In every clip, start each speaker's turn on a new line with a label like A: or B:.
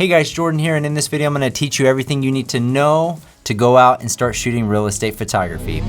A: Hey guys, Jordan here, and in this video I'm going to teach you everything you need to know to go out and start shooting real estate photography.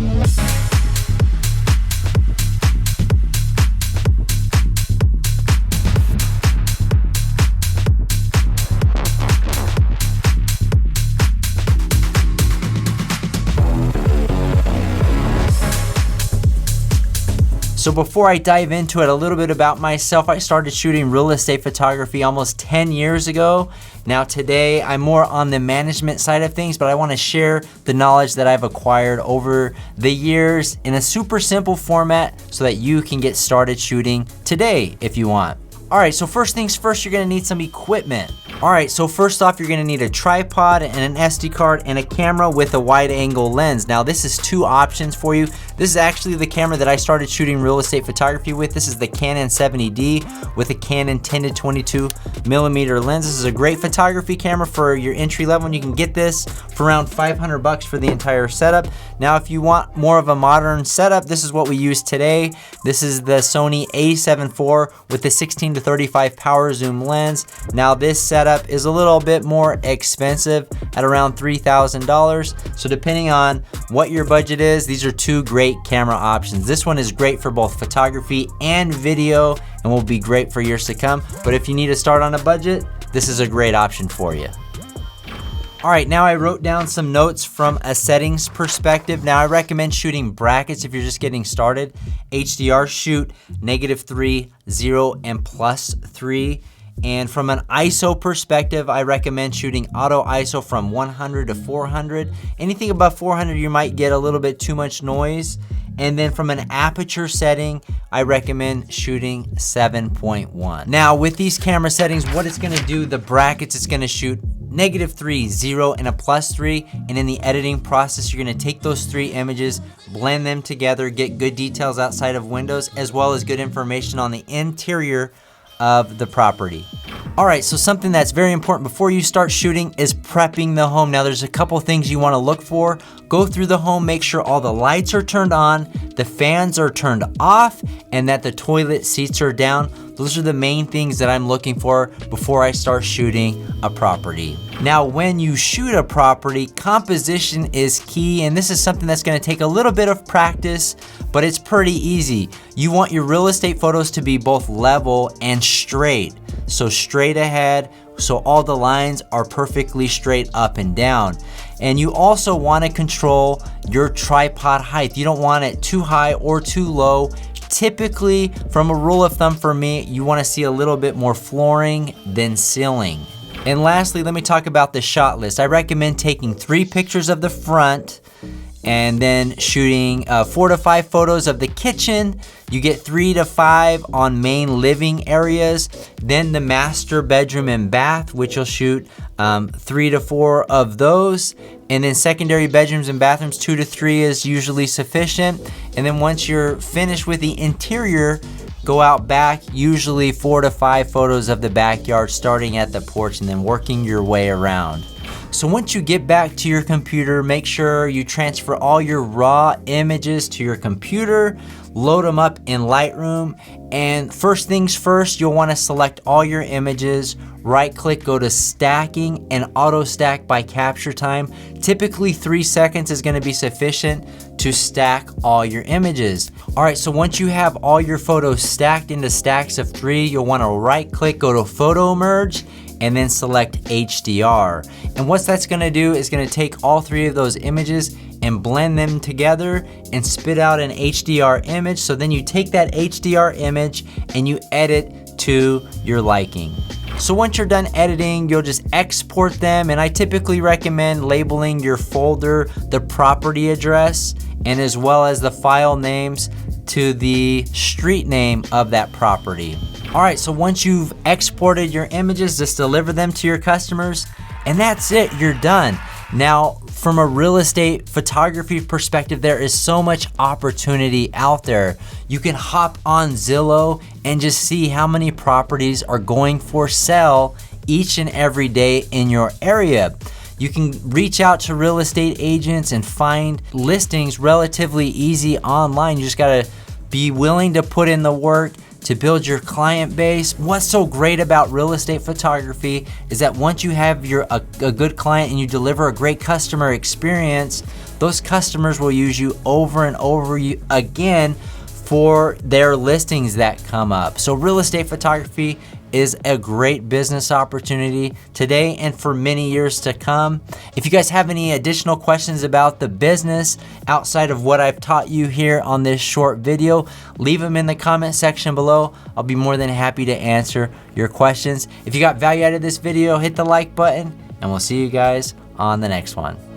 A: So before I dive into it, a little bit about myself. I started shooting real estate photography almost 10 years ago. Now today, I'm more on the management side of things, but I wanna share the knowledge that I've acquired over the years in a super simple format so that you can get started shooting today if you want. All right, so first things first, you're gonna need some equipment. All right, so first off, you're gonna need a tripod and an SD card and a camera with a wide angle lens. Now this is two options for you. This is actually the camera that I started shooting real estate photography with. This is the Canon 70D with a Canon 10 to 22mm lens. This is a great photography camera for your entry level, and you can get this for around 500 bucks for the entire setup. Now, if you want more of a modern setup, this is what we use today. This is the Sony a7 IV with the 16 to 35 power zoom lens. Now this setup is a little bit more expensive at around $3,000. So depending on what your budget is, these are two great camera options. This one is great for both photography and video and will be great for years to come. But if you need to start on a budget, this is a great option for you. All right, now I wrote down some notes from a settings perspective. Now I recommend shooting brackets if you're just getting started. HDR, shoot -3, 0, and +3. And from an ISO perspective, I recommend shooting auto ISO from 100 to 400. Anything above 400, you might get a little bit too much noise. And then from an aperture setting, I recommend shooting 7.1. Now with these camera settings, what it's gonna do, the brackets, it's gonna shoot -3, 0, and a +3. And in the editing process, you're gonna take those three images, blend them together, get good details outside of windows, as well as good information on the interior of the property. All right, so something that's very important before you start shooting is prepping the home. Now there's a couple things you wanna look for. Go through the home, make sure all the lights are turned on, the fans are turned off, and that the toilet seats are down. Those are the main things that I'm looking for before I start shooting a property. Now, when you shoot a property, composition is key, and this is something that's gonna take a little bit of practice, but it's pretty easy. You want your real estate photos to be both level and straight. So straight ahead, so all the lines are perfectly straight up and down. And you also wanna control your tripod height. You don't want it too high or too low. Typically, from a rule of thumb for me, you wanna see a little bit more flooring than ceiling. And lastly, let me talk about the shot list. I recommend taking 3 pictures of the front and then shooting 4 to 5 photos of the kitchen. You get 3 to 5 on main living areas. Then the master bedroom and bath, which you'll shoot 3 to 4 of those. And then secondary bedrooms and bathrooms, 2 to 3 is usually sufficient. And then once you're finished with the interior, go out back, usually 4 to 5 photos of the backyard, starting at the porch and then working your way around. So once you get back to your computer, make sure you transfer all your raw images to your computer, load them up in Lightroom, and first things first, you'll wanna select all your images, right click, go to stacking, and auto stack by capture time. Typically 3 seconds is gonna be sufficient to stack all your images. All right, so once you have all your photos stacked into stacks of 3, you'll wanna right click, go to photo merge, and then select HDR. And what that's gonna do is gonna take all 3 of those images and blend them together and spit out an HDR image. So then you take that HDR image and you edit to your liking. So once you're done editing, you'll just export them, and I typically recommend labeling your folder the property address and as well as the file names to the street name of that property. All right, so once you've exported your images, just deliver them to your customers, and that's it, you're done. Now, from a real estate photography perspective, there is so much opportunity out there. You can hop on Zillow and just see how many properties are going for sale each and every day in your area. You can reach out to real estate agents and find listings relatively easy online. You just gotta be willing to put in the work, to build your client base. What's so great about real estate photography is that once you have a good client and you deliver a great customer experience, those customers will use you over and over again for their listings that come up. So real estate photography is a great business opportunity today and for many years to come. If you guys have any additional questions about the business outside of what I've taught you here on this short video, leave them in the comment section below. I'll be more than happy to answer your questions. If you got value out of this video, hit the like button, and we'll see you guys on the next one.